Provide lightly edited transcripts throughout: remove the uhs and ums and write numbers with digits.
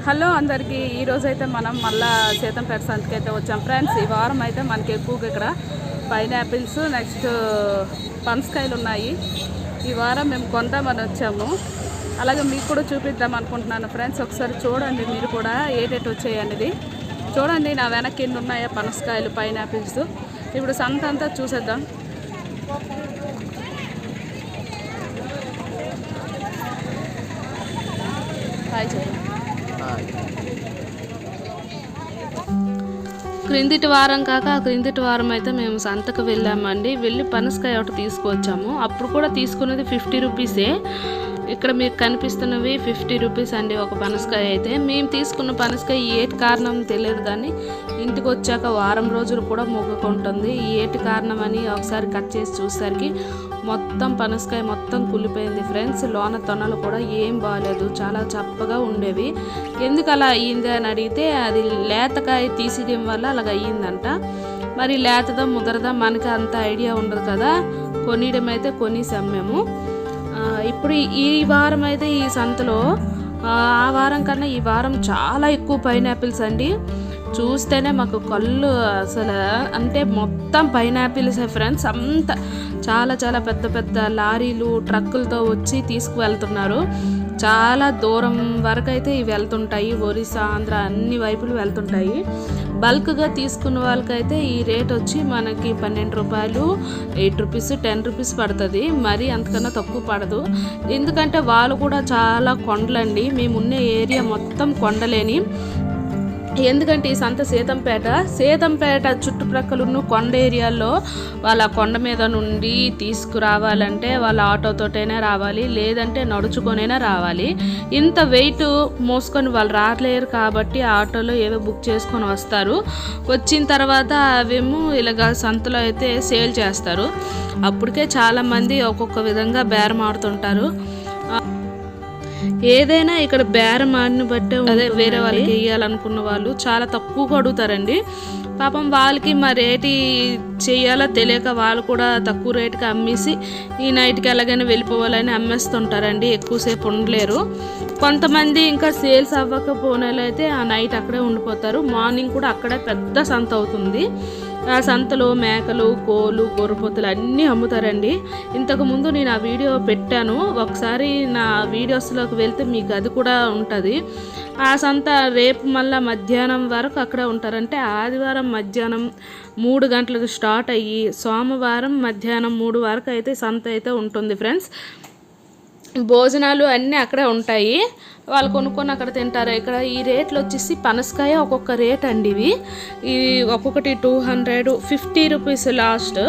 Hello అందరికీ ఈరోజు అయితే మనం మళ్ళీ సీతంపేట సంతకి అయితే వచ్చాం ఫ్రెండ్స్. ఈ వారం అయితే మనకి ఎక్కువగా ఇక్కడ పైనాపిల్స్ నెక్స్ట్ పనసకాయలు ఉన్నాయి. ఈ వారం మేము కొందామని వచ్చాము. అలాగే మీకు కూడా చూపిద్దాం అనుకుంటున్నాను ఫ్రెండ్స్. ఒకసారి చూడండి మీరు కూడా ఏటేటి వచ్చాయి అనేది చూడండి. నా వెనక్కి ఎన్ని ఉన్నాయో పనసకాయలు పైనాపిల్స్. ఇప్పుడు సంత అంతా చూసేద్దాం. హాయ్ చేయండి. క్రిందిటి వారం కాక క్రిందిటి వారం అయితే మేము సంతకు వెళ్ళామండి. వెళ్ళి పనసకాయ ఒకటి తీసుకువచ్చాము. అప్పుడు కూడా తీసుకున్నది 50 రూపీసే. ఇక్కడ మీకు కనిపిస్తున్నవి 50 రూపీస్ అండి ఒక పనసకాయ అయితే. మేము తీసుకున్న పనసకాయ ఏటి కారణం తెలియదు, కానీ ఇంటికి వచ్చాక వారం రోజులు కూడా మొక్కుకుంటుంది. ఏటి కారణం అని ఒకసారి కట్ చేసి చూసేసరికి మొత్తం పనసకాయ మొత్తం కుళ్ళిపోయింది ఫ్రెండ్స్. లోన తొనలు కూడా ఏం బాగాలేదు, చాలా చప్పగా ఉండేవి. ఎందుకు అలా అయ్యింది అని అడిగితే అది లేతకాయ తీసేయడం వల్ల అలాగ అయ్యిందంట. మరి లేతదా ముదరదా మనకి అంత ఐడియా ఉండదు కదా. కొనియడం అయితే కొనేసాం మేము. ఇప్పుడు ఈ వారం అయితే ఈ సంతలో ఆ వారం కన్నా ఈ వారం చాలా ఎక్కువ పైనాపిల్స్ అండి. చూస్తేనే మాకు కళ్ళు అసలు అంటే మొత్తం పైనాపిల్స్ ఫ్రెండ్స్. అంత చాలా చాలా పెద్ద పెద్ద లారీలు ట్రక్కులతో వచ్చి తీసుకువెళ్తున్నారు. చాలా దూరం వరకు అయితే ఇవి వెళ్తుంటాయి. ఒరిస్సా ఆంధ్ర అన్ని వైపులు వెళ్తుంటాయి. బల్క్గా తీసుకున్న వాళ్ళకైతే ఈ రేట్ వచ్చి మనకి 12 రూపాయలు, 8 రూపీస్, 10 రూపీస్ పడుతుంది. మరి అంతకన్నా తక్కువ పడదు. ఎందుకంటే వాళ్ళు కూడా చాలా కొండలండి. మేమున్న ఏరియా మొత్తం కొండలేని. ఎందుకంటే ఈ సంత సీతంపేట చుట్టుప్రక్కల ఉన్న కొండ ఏరియాల్లో వాళ్ళ కొండ మీద నుండి తీసుకురావాలంటే వాళ్ళ ఆటోతోటైనా రావాలి, లేదంటే నడుచుకొనైనా రావాలి. ఇంత వెయిట్ మోసుకొని వాళ్ళు రాలేరు కాబట్టి ఆటోలో ఏదో బుక్ చేసుకొని వస్తారు. వచ్చిన తర్వాత అవేమో ఇలాగ సంతలో అయితే సేల్ చేస్తారు. అప్పటికే చాలామంది ఒక్కొక్క విధంగా బేరం ఆడుతుంటారు. ఏదైనా ఇక్కడ బేరం ఆడిని బట్టే అదే వేరే వాళ్ళకి వేయాలనుకున్న వాళ్ళు చాలా తక్కువగా అడుగుతారండి. పాపం వాళ్ళకి మరి రేటు చేయాలో తెలియక వాళ్ళు కూడా తక్కువ రేటుకి అమ్మేసి ఈ నైట్కి ఎలాగైనా వెళ్ళిపోవాలని అమ్మేస్తుంటారండి. ఎక్కువసేపు ఉండలేరు. కొంతమంది ఇంకా సేల్స్ అవ్వకపోయినలు అయితే ఆ నైట్ అక్కడే ఉండిపోతారు. మార్నింగ్ కూడా అక్కడే పెద్ద సంత అవుతుంది. ఆ సంతలో మేకలు, కోళ్ళు, గొర్రెపోతులు అన్నీ అమ్ముతారండి. ఇంతకుముందు నేను ఆ వీడియో పెట్టాను. ఒకసారి నా వీడియోస్లోకి వెళ్తే మీకు అది కూడా ఉంటుంది. ఆ సంత రేపు మళ్ళీ మధ్యాహ్నం వరకు అక్కడే ఉంటారంటే ఆదివారం మధ్యాహ్నం 3 గంటలకు స్టార్ట్ అయ్యి సోమవారం మధ్యాహ్నం 3 వరకు అయితే సంత అయితే ఉంటుంది ఫ్రెండ్స్. భోజనాలు అన్నీ అక్కడే ఉంటాయి. వాళ్ళు కొనుక్కొని అక్కడ తింటారు. ఇక్కడ ఈ రేట్లు వచ్చేసి పనసకాయ ఒక్కొక్క రేట్ అండి. ఇవి ఒక్కొక్కటి 200, 50 రూపీస్ లాస్ట్.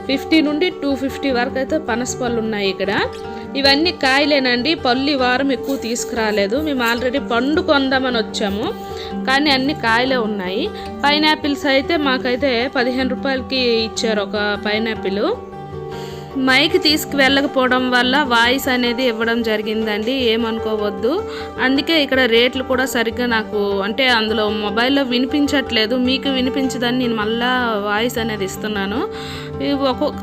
50 నుండి 250 వరకు అయితే పనస పళ్ళు ఉన్నాయి ఇక్కడ. ఇవన్నీ కాయలేనండి. పళ్ళు ఈ వారం ఎక్కువ తీసుకురాలేదు. మేము ఆల్రెడీ పండు కొందామని వచ్చాము, కానీ అన్ని కాయలే ఉన్నాయి. పైనాపిల్స్ అయితే మాకైతే 15 రూపాయలకి ఇచ్చారు ఒక పైనాపిల్. మైక్ తీసుకువెళ్ళకపోవడం వల్ల వాయిస్ అనేది ఇవ్వడం జరిగిందండి, ఏమనుకోవద్దు. అందుకే ఇక్కడ రేట్లు కూడా సరిగ్గా నాకు అంటే అందులో మొబైల్లో వినిపించట్లేదు. మీకు వినిపించదని నేను మళ్ళీ వాయిస్ అనేది ఇస్తున్నాను.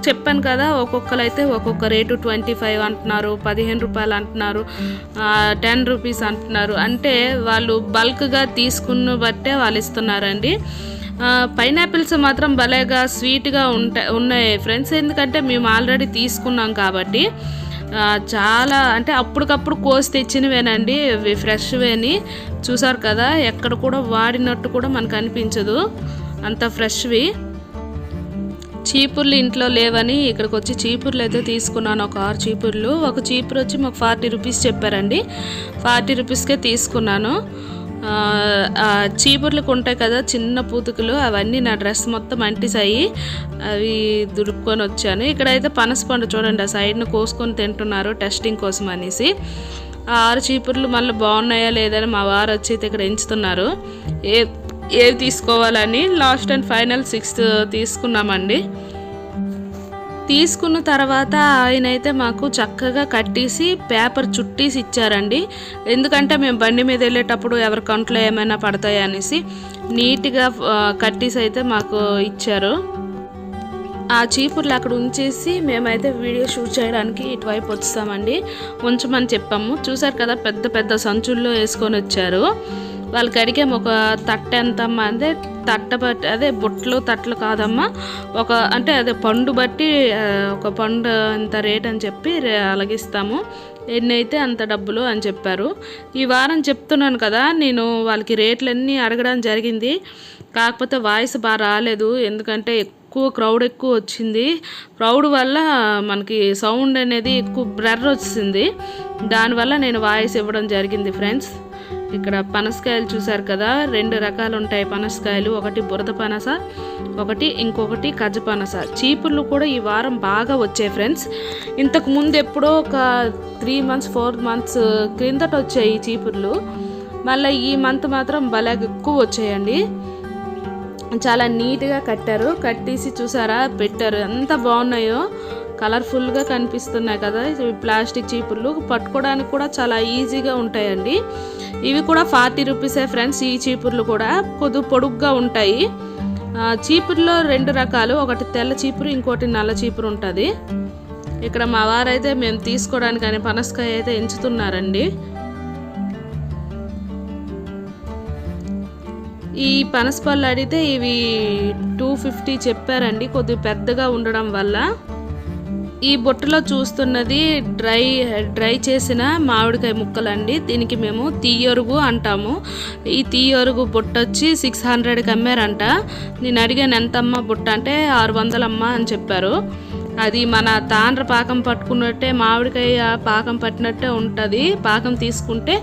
చెప్పాను కదా, ఒక్కొక్కరు అయితే ఒక్కొక్క రేటు 25 అంటున్నారు, 15 రూపాయలు అంటున్నారు, 10 రూపీస్ అంటున్నారు. అంటే వాళ్ళు బల్క్గా తీసుకున్న బట్టే వాళ్ళు ఇస్తున్నారండి. పైనాపిల్స్ మాత్రం భలేగా స్వీట్గా ఉన్నాయి ఫ్రెండ్స్. ఎందుకంటే మేము ఆల్రెడీ తీసుకున్నాం కాబట్టి చాలా అంటే అప్పటికప్పుడు కోసి తెచ్చినవేనండి. ఫ్రెష్వేని చూసారు కదా, ఎక్కడ కూడా వాడినట్టు కూడా మనకు అనిపించదు, అంత ఫ్రెష్వి. చీపుర్లు ఇంట్లో లేవని ఇక్కడికి వచ్చి చీపుర్లు అయితే తీసుకున్నాను. ఒక 6 చీపుర్లు. ఒక చీపురు వచ్చి మాకు 40 రూపీస్ చెప్పారండి. 40 రూపీస్కే తీసుకున్నాను. చీపుర్లకు ఉంటాయి కదా చిన్న పూతుకులు, అవన్నీ నా డ్రెస్ మొత్తం అంటిసాయి. అవి దుడుపుకొని వచ్చాను. ఇక్కడైతే పనసపండు చూడండి, ఆ సైడ్ను కోసుకొని తింటున్నారు టెస్టింగ్ కోసం అనేసి. 6 చీపుర్లు మళ్ళీ బాగున్నాయా లేదని మా వారు వచ్చి ఇక్కడ ఎంచుతున్నారు ఏవి తీసుకోవాలని. లాస్ట్ అండ్ ఫైనల్ 6 తీసుకున్నామండి. తీసుకున్న తర్వాత ఆయన అయితే మాకు చక్కగా కట్టేసి పేపర్ చుట్టేసి ఇచ్చారండి. ఎందుకంటే మేము బండి మీద వెళ్ళేటప్పుడు ఎవరి కంట్లో ఏమైనా పడతాయి అనేసి నీట్గా కట్టేసి అయితే మాకు ఇచ్చారు. ఆ చీపుర్లు అక్కడ ఉంచేసి మేమైతే వీడియో షూట్ చేయడానికి ఇటువైపు వచ్చామండి. ఉంచమని చెప్పాము. చూసారు కదా పెద్ద పెద్ద సంచుల్లో వేసుకొని వచ్చారు. వాళ్ళకి అడిగాము ఒక తట్ట ఎంతమ్మా అంటే తట్ట బట్టి అదే బుట్టలు తట్టలు కాదమ్మా అంటే అదే పండు బట్టి ఒక పండు అంత రేట్ అని చెప్పి అలాగిస్తాము, ఎన్ని అయితే అంత డబ్బులు అని చెప్పారు. ఈ వారం చెప్తున్నాను కదా నేను వాళ్ళకి రేట్లన్నీ అడగడం జరిగింది. కాకపోతే వాయిస్ బాగా రాలేదు, ఎందుకంటే క్రౌడ్ ఎక్కువ వచ్చింది. క్రౌడ్ వల్ల మనకి సౌండ్ అనేది ఎక్కువ బ్లర్ వచ్చింది, దానివల్ల నేను వాయిస్ ఇవ్వడం జరిగింది ఫ్రెండ్స్. ఇక్కడ పనసకాయలు చూసారు కదా, 2 రకాలు ఉంటాయి పనసకాయలు, ఒకటి బురద పనస, ఇంకొకటి కజ్జ పనస. చీపుర్లు కూడా ఈ వారం బాగా వచ్చాయి ఫ్రెండ్స్. ఇంతకు ముందు ఎప్పుడో ఒక 3 months 4 months క్రిందట వచ్చాయి ఈ చీపుర్లు, మళ్ళీ ఈ మంత్ మాత్రం భలే ఎక్కువ వచ్చాయండి. చాలా నీట్గా కట్టేసి చూసారా పెట్టారు, ఎంత బాగున్నాయో, కలర్ఫుల్గా కనిపిస్తున్నాయి కదా. ప్లాస్టిక్ చీపుర్లు పట్టుకోవడానికి కూడా చాలా ఈజీగా ఉంటాయండి. ఇవి కూడా 40 రూపీసే ఫ్రెండ్స్. ఈ చీపుర్లు కూడా కొద్దిగా పొడుగ్గా ఉంటాయి. చీపుర్లో 2 రకాలు, ఒకటి తెల్ల చీపురు, ఇంకోటి నల్ల చీపురు ఉంటుంది. ఇక్కడ మా వారైతే మేము తీసుకోవడానికి అని పనసకాయ అయితే ఎంచుతున్నారండి. ఈ పనస పళ్ళు అడిగితే ఇవి 250 చెప్పారండి, కొద్దిగా పెద్దగా ఉండడం వల్ల. ఈ బుట్టలో చూస్తున్నది డ్రై చేసిన మామిడికాయ ముక్కలండి. దీనికి మేము తీయొరుగు అంటాము. ఈ తీయొరుగు బుట్ట వచ్చి 600కి అమ్మారంట. నేను అడిగాను ఎంతమ్మా బుట్ట అంటే 600 అమ్మా అని చెప్పారు. అది మన తాండ్ర పాకం పట్టుకున్నట్టే, మామిడికాయ పాకం పట్టినట్టే ఉంటుంది. పాకం తీసుకుంటే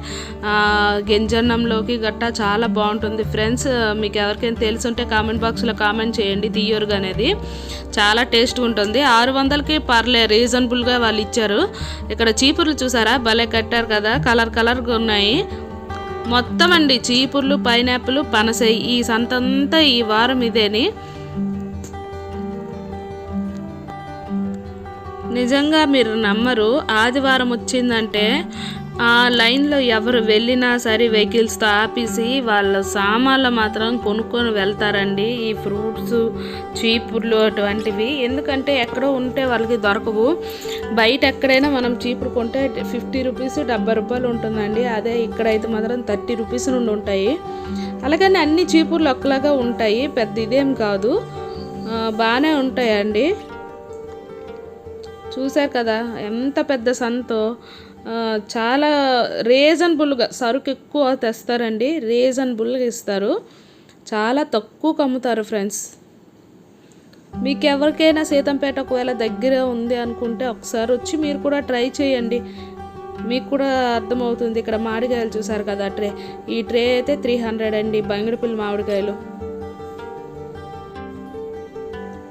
గింజన్నంలోకి గట్టా చాలా బాగుంటుంది ఫ్రెండ్స్. మీకు ఎవరికైనా తెలుసుంటే కామెంట్ బాక్స్లో కామెంట్ చేయండి. తీయొరుగు అనేది చాలా టేస్ట్ ఉంటుంది. 600కి రీజనబుల్గా వాళ్ళు ఇచ్చారు. ఇక్కడ చీపుర్లు చూసారా భలే కట్టారు కదా, కలర్గా ఉన్నాయి. మొత్తం అండి చీపుర్లు, పైనాపిల్, పనస, ఈ సంతంతా ఈ వారం ఇదేని. నిజంగా మీరు నమ్మరు, ఆదివారం వచ్చిందంటే ఆ లైన్లో ఎవరు వెళ్ళినా సరే వెహికల్స్తో ఆపేసి వాళ్ళ సామాన్లు మాత్రం కొనుక్కొని వెళ్తారండి. ఈ ఫ్రూట్స్, చీపుర్లు అటువంటివి, ఎందుకంటే ఎక్కడో ఉంటే వాళ్ళకి దొరకవు. బయట ఎక్కడైనా మనం చీపురు కొంటే 50 రూపీస్ 70 రూపాయలు ఉంటుందండి. అదే ఇక్కడైతే మాత్రం 30 రూపీస్ నుండి ఉంటాయి. అలాగని అన్ని చీపుర్లు ఒక్కలాగా ఉంటాయి, పెద్ద ఇదేం కాదు, బాగానే ఉంటాయండి. చూసారు కదా ఎంత పెద్ద సంతో, చాలా రీజనబుల్గా సరుకు ఎక్కువ తెస్తారండి, రీజనబుల్గా ఇస్తారు, చాలా తక్కువకు అమ్ముతారు ఫ్రెండ్స్. మీకు ఎవరికైనా సీతంపేట ఒకవేళ దగ్గర ఉంది అనుకుంటే ఒకసారి వచ్చి మీరు కూడా ట్రై చేయండి, మీకు కూడా అర్థమవుతుంది. ఇక్కడ మామిడికాయలు చూసారు కదా ఈ ట్రే అయితే 300 అండి, బంగిడిపల్లి మామిడికాయలు.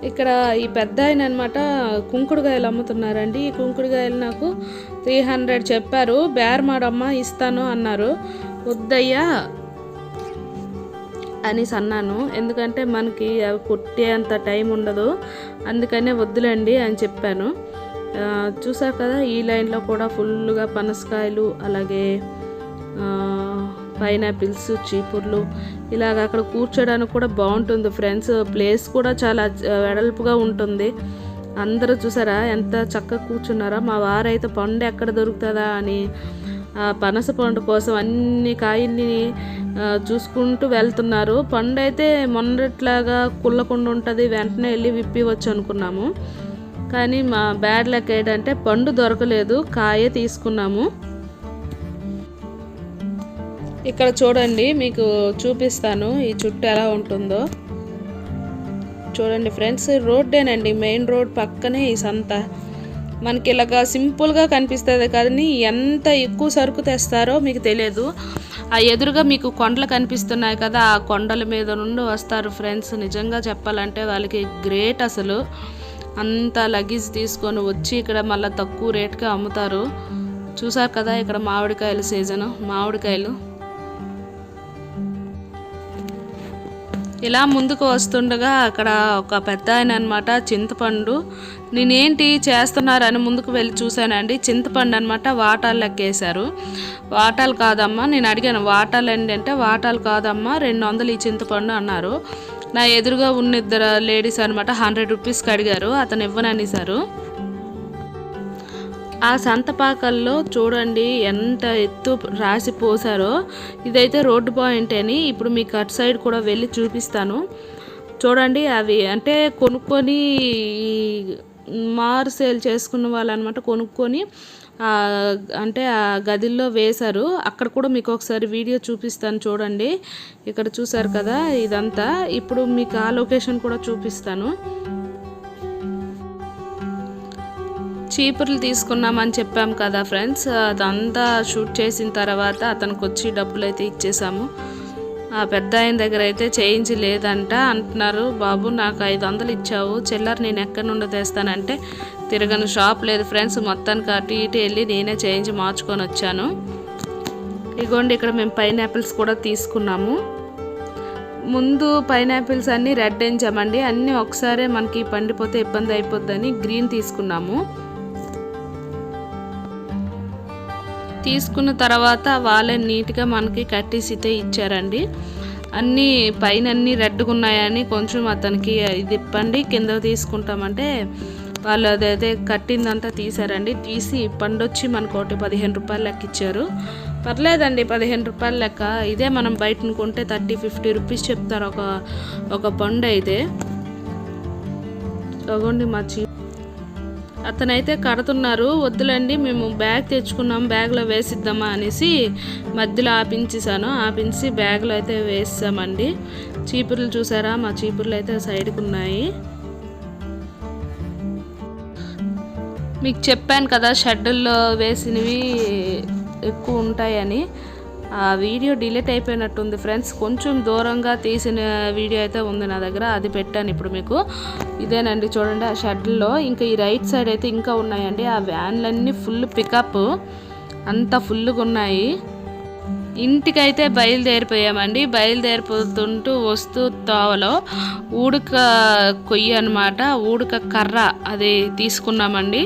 ఇక్కడ ఈ పెద్ద ఆయన అనమాట కుంకుడుకాయలు అమ్ముతున్నారండి. ఈ కుంకుడుకాయలు నాకు 300 చెప్పారు. బేరమాడమ్మా ఇస్తాను అన్నారు. వద్దయ్యా అనేసి అన్నాను, ఎందుకంటే మనకి అవి కొట్టేంత టైం ఉండదు, అందుకనే వద్దులేండి అని చెప్పాను. చూసారు కదా ఈ లైన్లో కూడా ఫుల్గా పనసకాయలు, అలాగే పైనాపిల్స్, చీపుర్లు, ఇలాగ అక్కడ కూర్చోడానికి కూడా బాగుంటుంది ఫ్రెండ్స్. ప్లేస్ కూడా చాలా వెడల్పుగా ఉంటుంది. అందరూ చూసారా ఎంత చక్కగా కూర్చున్నారా. మా వారైతే పండు ఎక్కడ దొరుకుతుందా అని పనస పండు కోసం అన్ని కాయల్ని చూసుకుంటూ వెళ్తున్నారు. పండు అయితే మొన్నట్లాగా కుళ్ళకుండా ఉంటుంది, వెంటనే వెళ్ళి విప్పివచ్చు అనుకున్నాము. కానీ మా బ్యాడ్ లక్ ఏంటంటే పండు దొరకలేదు, కాయే తీసుకున్నాము. ఇక్కడ చూడండి మీకు చూపిస్తాను ఈ చుట్టూ ఎలా ఉంటుందో. చూడండి ఫ్రెండ్స్, రోడ్డేనండి, మెయిన్ రోడ్ పక్కనే ఈ సంత. మనకి ఇలాగా సింపుల్గా కనిపిస్తుంది కానీ ఎంత ఎక్కువ సరుకు తెస్తారో మీకు తెలియదు. ఆ ఎదురుగా మీకు కొండలు కనిపిస్తున్నాయి కదా, ఆ కొండల మీద నుండి వస్తారు ఫ్రెండ్స్. నిజంగా చెప్పాలంటే వాళ్ళకి గ్రేట్ అసలు. అంత లగేజ్ తీసుకొని వచ్చి ఇక్కడ మళ్ళీ తక్కువ రేట్గా అమ్ముతారు. చూసారు కదా ఇక్కడ మామిడికాయల సీజను, మామిడికాయలు ఇలా ముందుకు వస్తుండగా అక్కడ ఒక పెద్ద ఆయన అనమాట చింతపండు, నేనేంటి చేస్తున్నారని ముందుకు వెళ్ళి చూశానండి. చింతపండు అనమాట వాటాలు లెక్కేశారు. వాటాలు కాదమ్మా, నేను అడిగాను వాటాలు అండి అంటే వాటాలు కాదమ్మా 200 ఈ చింతపండు అన్నారు. నా ఎదురుగా ఉన్న ఇద్దరు లేడీస్ అనమాట 100 రూపీస్కి అడిగారు, అతను ఇవ్వననేసారు. ఆ సంతపాకల్లో చూడండి ఎంత ఎత్తు రాసి పోసారో. ఇదైతే రోడ్డు పాయింట్ అని. ఇప్పుడు మీకు అటు సైడ్ కూడా వెళ్ళి చూపిస్తాను చూడండి. అవి అంటే కొనుక్కొని మారు సేల్ చేసుకున్న వాళ్ళు అనమాట, కొనుక్కొని అంటే ఆ గదిల్లో వేశారు. అక్కడ కూడా మీకు ఒకసారి వీడియో చూపిస్తాను చూడండి. ఇక్కడ చూసారు కదా ఇదంతా. ఇప్పుడు మీకు ఆ లొకేషన్ కూడా చూపిస్తాను. చీపుర్లు తీసుకున్నామని చెప్పాం కదా ఫ్రెండ్స్, అదంతా షూట్ చేసిన తర్వాత అతనికి వచ్చి డబ్బులు అయితే ఇచ్చేసాము. ఆ పెద్ద ఆయన దగ్గర అయితే చేంజ్ లేదంట అంటున్నారు. బాబు నాకు 500 ఇచ్చావు, చిల్లర నేను ఎక్కడి నుండి తెస్తానంటే తిరగని షాప్ లేదు ఫ్రెండ్స్. మొత్తానికి అటు ఇటు వెళ్ళి నేనే చేంజ్ మార్చుకొని వచ్చాను. ఇగోండి ఇక్కడ మేము పైనాపిల్స్ కూడా తీసుకున్నాము. ముందు పైనాపిల్స్ అన్నీ రెడ్ ఎంచామండి, అన్నీ ఒకసారి మనకి పండిపోతే ఇబ్బంది అయిపోద్దని గ్రీన్ తీసుకున్నాము. తీసుకున్న తర్వాత వాళ్ళే నీట్గా మనకి కట్టేసితే ఇచ్చారండి. అన్నీ పైన అన్నీ రెడ్గా ఉన్నాయని కొంచెం అతనికి ఇది ఇప్పండి కింద తీసుకుంటామంటే వాళ్ళు అదైతే కట్టిందంతా తీసారండి. తీసి పండొచ్చి మనకు 15 రూపాయలు లెక్క ఇచ్చారు. పర్లేదండి 15 రూపాయల లెక్క. ఇదే మనం బయట కొంటే 30-50 రూపీస్ చెప్తారు ఒక పండు అయితే. అగోండి మా అతనైతే కడుతున్నారు. వద్దులండి మేము బ్యాగ్ తెచ్చుకున్నాం, బ్యాగ్లో వేసిద్దామా అనేసి మధ్యలో ఆపించి బ్యాగ్లో అయితే వేసామండి. చీపుర్లు చూసారా, మా చీపుర్లు అయితే సైడ్కి ఉన్నాయి. మీకు చెప్పాను కదా షెడ్యూల్లో వేసినవి ఎక్కువ ఉంటాయని. ఆ వీడియో డిలీట్ అయిపోయినట్టుంది ఫ్రెండ్స్. కొంచెం దూరంగా తీసిన వీడియో అయితే ఉంది నా దగ్గర, అది పెట్టాను ఇప్పుడు మీకు. ఇదేనండి చూడండి ఆ షెడ్లో. ఇంకా ఈ రైట్ సైడ్ అయితే ఇంకా ఉన్నాయండి. ఆ వ్యాన్లన్నీ ఫుల్ పికప్, అంతా ఫుల్గా ఉన్నాయి. ఇంటికైతే బయలుదేరిపోయామండి. బయలుదేరిపోతుంటూ వస్తూ తోవలో ఊడక కొయ్య అనమాట, ఊడక కర్ర అది తీసుకున్నామండి.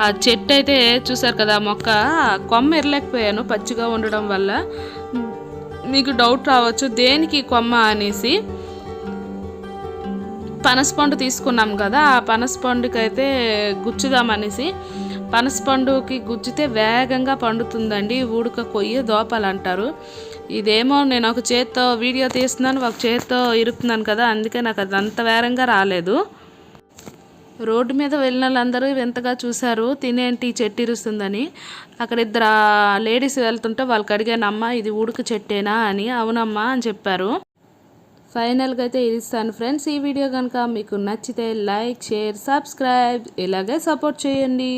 ఆ చెట్టు అయితే చూసారు కదా, మొక్క కొమ్మ ఎరలేకపోయాను పచ్చిగా ఉండడం వల్ల. మీకు డౌట్ రావచ్చు దేనికి కొమ్మ అనేసి. పనసపండు తీసుకున్నాం కదా, ఆ పనసపండుకి అయితే గుచ్చుదామనేసి. పనసపండుకి గుచ్చితే వేగంగా పండుతుందండి. ఊడక కొయ్య దోపలు అంటారు. ఇదేమో నేను ఒక చేత్తో వీడియో తీస్తున్నాను, ఒక చేత్తో ఇరుకుతున్నాను కదా, అందుకే నాకు అది అంత వేగంగా రాలేదు. రోడ్డు మీద వెళ్ళిన వాళ్ళందరూ వింతగా చూశారు, తినేంటి చెట్టు ఇరుస్తుందని. అక్కడ ఇద్దరు లేడీస్ వెళ్తుంటే వాళ్ళకి అడిగానమ్మా ఇది ఉడుకు చెట్టేనా అని. అవునమ్మా అని చెప్పారు. ఫైనల్గా అయితే ఇస్తాను ఫ్రెండ్స్. ఈ వీడియో కనుక మీకు నచ్చితే లైక్, షేర్, సబ్స్క్రైబ్ ఇలాగే సపోర్ట్ చేయండి.